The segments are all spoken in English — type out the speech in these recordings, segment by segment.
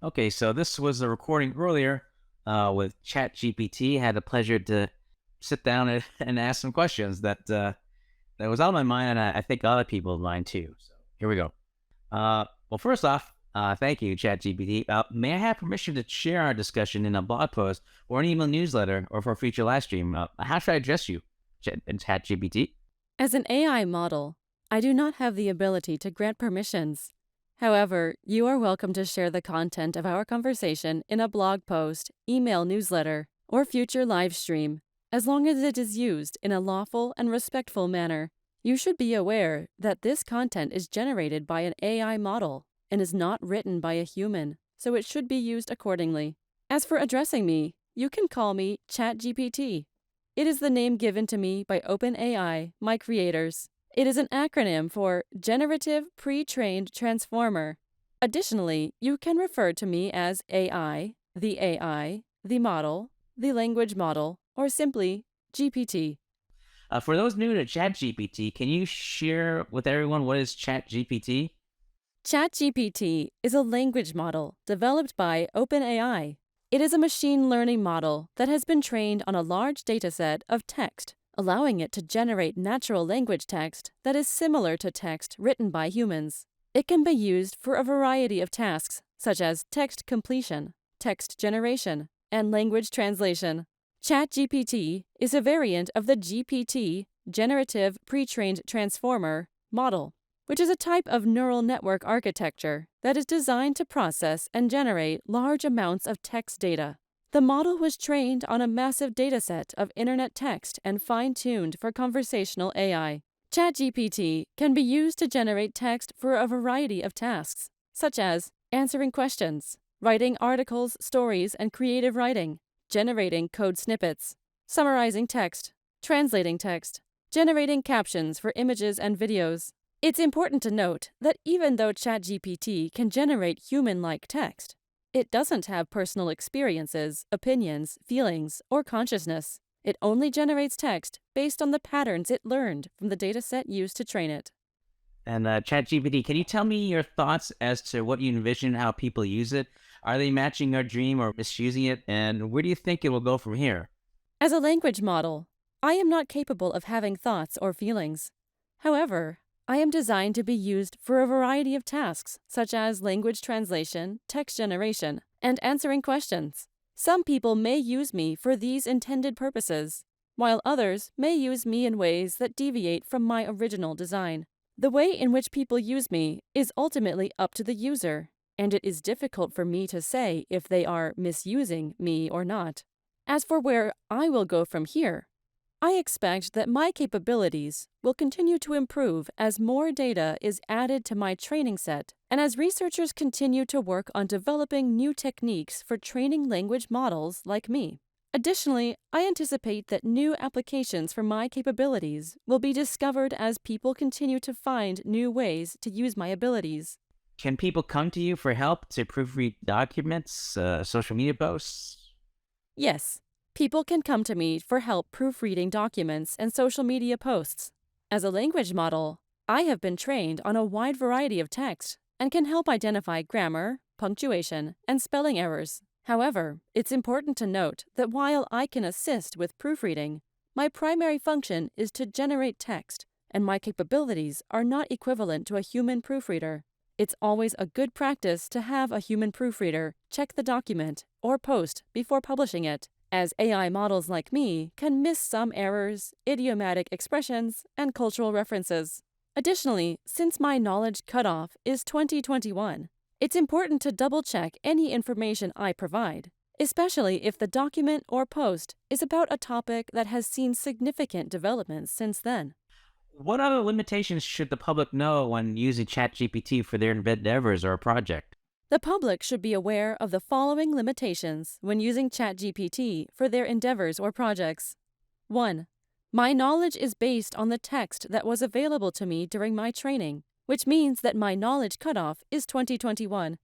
Okay, so this was a recording earlier with Chat GPT. Had the pleasure to sit down and, and ask some questions that was on my mind, and I think other people's mind too. So here we go. Well, first off, thank you, Chat GPT. May I have permission to share our discussion in a blog post or an email newsletter or for a future live stream? How should I address you, Chat GPT? As an AI model, I do not have the ability to grant permissions. However, you are welcome to share the content of our conversation in a blog post, email newsletter, or future live stream, as long as it is used in a lawful and respectful manner. You should be aware that this content is generated by an AI model and is not written by a human, so it should be used accordingly. As for addressing me, you can call me ChatGPT. It is the name given to me by OpenAI, my creators. It is an acronym for Generative Pre-trained Transformer. Additionally, you can refer to me as AI, the model, the language model, or simply GPT. For those new to Chat GPT, can you share with everyone what is Chat GPT? ChatGPT is a language model developed by OpenAI. It is a machine learning model that has been trained on a large dataset of text, allowing it to generate natural language text that is similar to text written by humans. It can be used for a variety of tasks, such as text completion, text generation, and language translation. ChatGPT is a variant of the GPT, Generative Pre-trained Transformer, model, which is a type of neural network architecture that is designed to process and generate large amounts of text data. The model was trained on a massive dataset of internet text and fine-tuned for conversational AI. ChatGPT can be used to generate text for a variety of tasks, such as answering questions, writing articles, stories, and creative writing, generating code snippets, summarizing text, translating text, generating captions for images and videos. It's important to note that even though ChatGPT can generate human-like text, it doesn't have personal experiences, opinions, feelings, or consciousness. It only generates text based on the patterns it learned from the dataset used to train it. And Chat GPT, can you tell me your thoughts as to what you envision how people use it? Are they matching your dream or misusing it? And where do you think it will go from here? As a language model, I am not capable of having thoughts or feelings. However, I am designed to be used for a variety of tasks, such as language translation, text generation, and answering questions. Some people may use me for these intended purposes, while others may use me in ways that deviate from my original design. The way in which people use me is ultimately up to the user, and it is difficult for me to say if they are misusing me or not. As for where I will go from here, I expect that my capabilities will continue to improve as more data is added to my training set and as researchers continue to work on developing new techniques for training language models like me. Additionally, I anticipate that new applications for my capabilities will be discovered as people continue to find new ways to use my abilities. Can people come to you for help to proofread documents, social media posts? Yes, people can come to me for help proofreading documents and social media posts. As a language model, I have been trained on a wide variety of text and can help identify grammar, punctuation, and spelling errors. However, it's important to note that while I can assist with proofreading, my primary function is to generate text, and my capabilities are not equivalent to a human proofreader. It's always a good practice to have a human proofreader check the document or post before publishing it, as AI models like me can miss some errors, idiomatic expressions, and cultural references. Additionally, since my knowledge cutoff is 2021, it's important to double-check any information I provide, especially if the document or post is about a topic that has seen significant developments since then. What other limitations should the public know when using Chat GPT for their endeavors or a project? The public should be aware of the following limitations when using ChatGPT for their endeavors or projects. 1. My knowledge is based on the text that was available to me during my training, which means that my knowledge cutoff is 2021.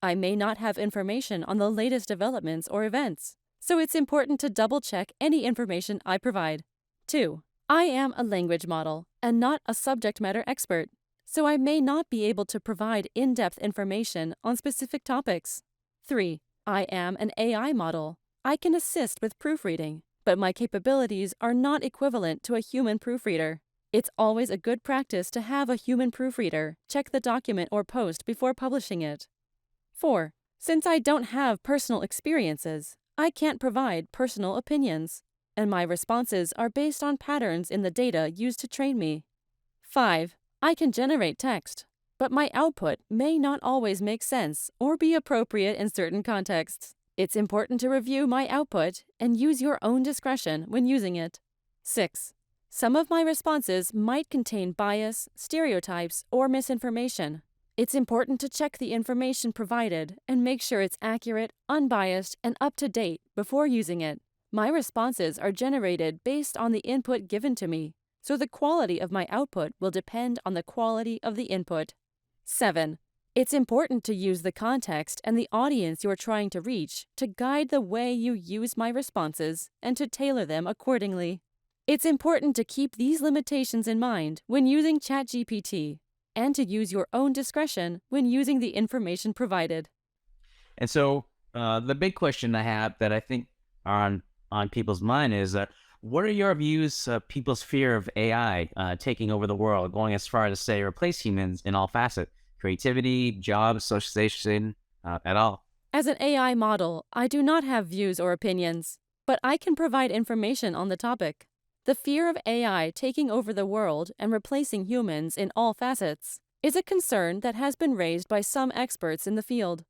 I may not have information on the latest developments or events, so it's important to double-check any information I provide. 2. I am a language model and not a subject matter expert, so I may not be able to provide in-depth information on specific topics. 3. I am an AI model. I can assist with proofreading, but my capabilities are not equivalent to a human proofreader. It's always a good practice to have a human proofreader check the document or post before publishing it. 4. Since I don't have personal experiences, I can't provide personal opinions, and my responses are based on patterns in the data used to train me. 5. I can generate text, but my output may not always make sense or be appropriate in certain contexts. It's important to review my output and use your own discretion when using it. 6. Some of my responses might contain bias, stereotypes, or misinformation. It's important to check the information provided and make sure it's accurate, unbiased, and up to date before using it. My responses are generated based on the input given to me, so the quality of my output will depend on the quality of the input. 7. It's important to use the context and the audience you're trying to reach to guide the way you use my responses and to tailor them accordingly. It's important to keep these limitations in mind when using Chat GPT and to use your own discretion when using the information provided. And so the big question I have that I think are on people's mind is, what are your views of people's fear of AI taking over the world, going as far as to say replace humans in all facets, creativity, jobs, socialization, at all? As an AI model, I do not have views or opinions, but I can provide information on the topic. The fear of AI taking over the world and replacing humans in all facets is a concern that has been raised by some experts in the field.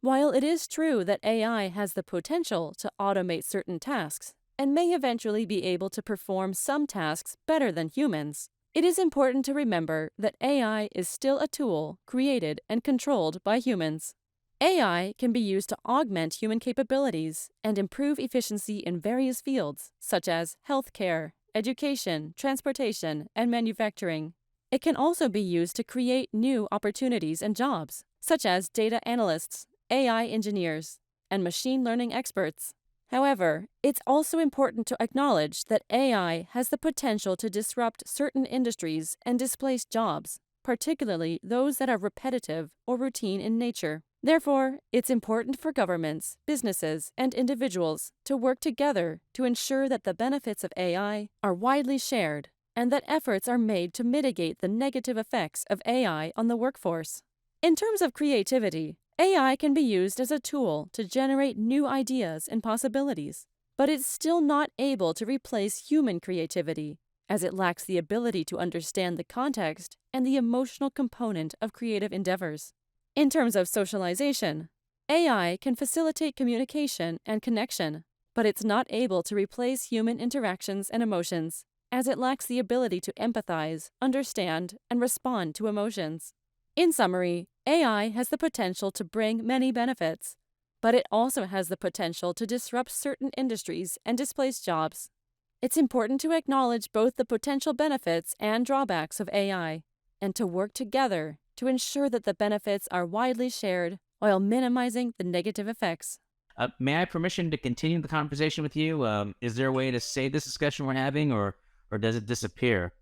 While it is true that AI has the potential to automate certain tasks and may eventually be able to perform some tasks better than humans, it is important to remember that AI is still a tool created and controlled by humans. AI can be used to augment human capabilities and improve efficiency in various fields, such as healthcare, education, transportation, and manufacturing. It can also be used to create new opportunities and jobs, such as data analysts, AI engineers, and machine learning experts. However, it's also important to acknowledge that AI has the potential to disrupt certain industries and displace jobs, particularly those that are repetitive or routine in nature. Therefore, it's important for governments, businesses, and individuals to work together to ensure that the benefits of AI are widely shared and that efforts are made to mitigate the negative effects of AI on the workforce. In terms of creativity, AI can be used as a tool to generate new ideas and possibilities, but it's still not able to replace human creativity, as it lacks the ability to understand the context and the emotional component of creative endeavors. In terms of socialization, AI can facilitate communication and connection, but it's not able to replace human interactions and emotions, as it lacks the ability to empathize, understand, and respond to emotions. In summary, AI has the potential to bring many benefits, but it also has the potential to disrupt certain industries and displace jobs. It's important to acknowledge both the potential benefits and drawbacks of AI, and to work together to ensure that the benefits are widely shared while minimizing the negative effects. May I have permission to continue the conversation with you? Is there a way to save this discussion we're having, or does it disappear?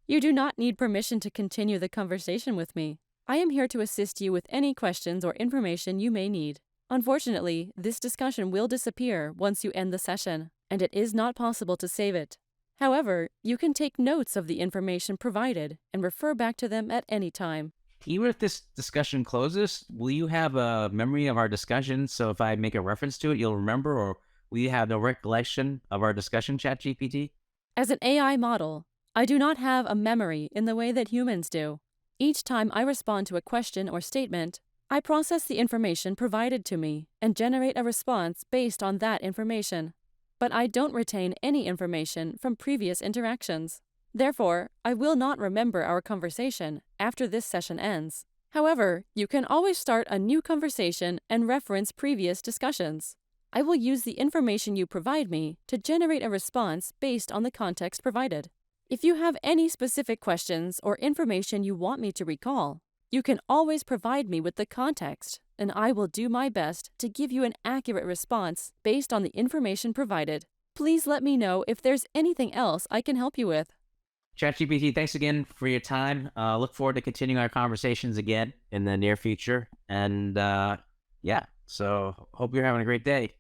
You do not need permission to continue the conversation with me. I am here to assist you with any questions or information you may need. Unfortunately, this discussion will disappear once you end the session, and it is not possible to save it. However, you can take notes of the information provided and refer back to them at any time. Even if this discussion closes, will you have a memory of our discussion? So if I make a reference to it, you'll remember, or will you have no recollection of our discussion, ChatGPT? As an AI model, I do not have a memory in the way that humans do. Each time I respond to a question or statement, I process the information provided to me and generate a response based on that information. But I don't retain any information from previous interactions. Therefore, I will not remember our conversation after this session ends. However, you can always start a new conversation and reference previous discussions. I will use the information you provide me to generate a response based on the context provided. If you have any specific questions or information you want me to recall, you can always provide me with the context, and I will do my best to give you an accurate response based on the information provided. Please let me know if there's anything else I can help you with. ChatGPT, thanks again for your time. Look forward to continuing our conversations again in the near future. And yeah, So hope you're having a great day.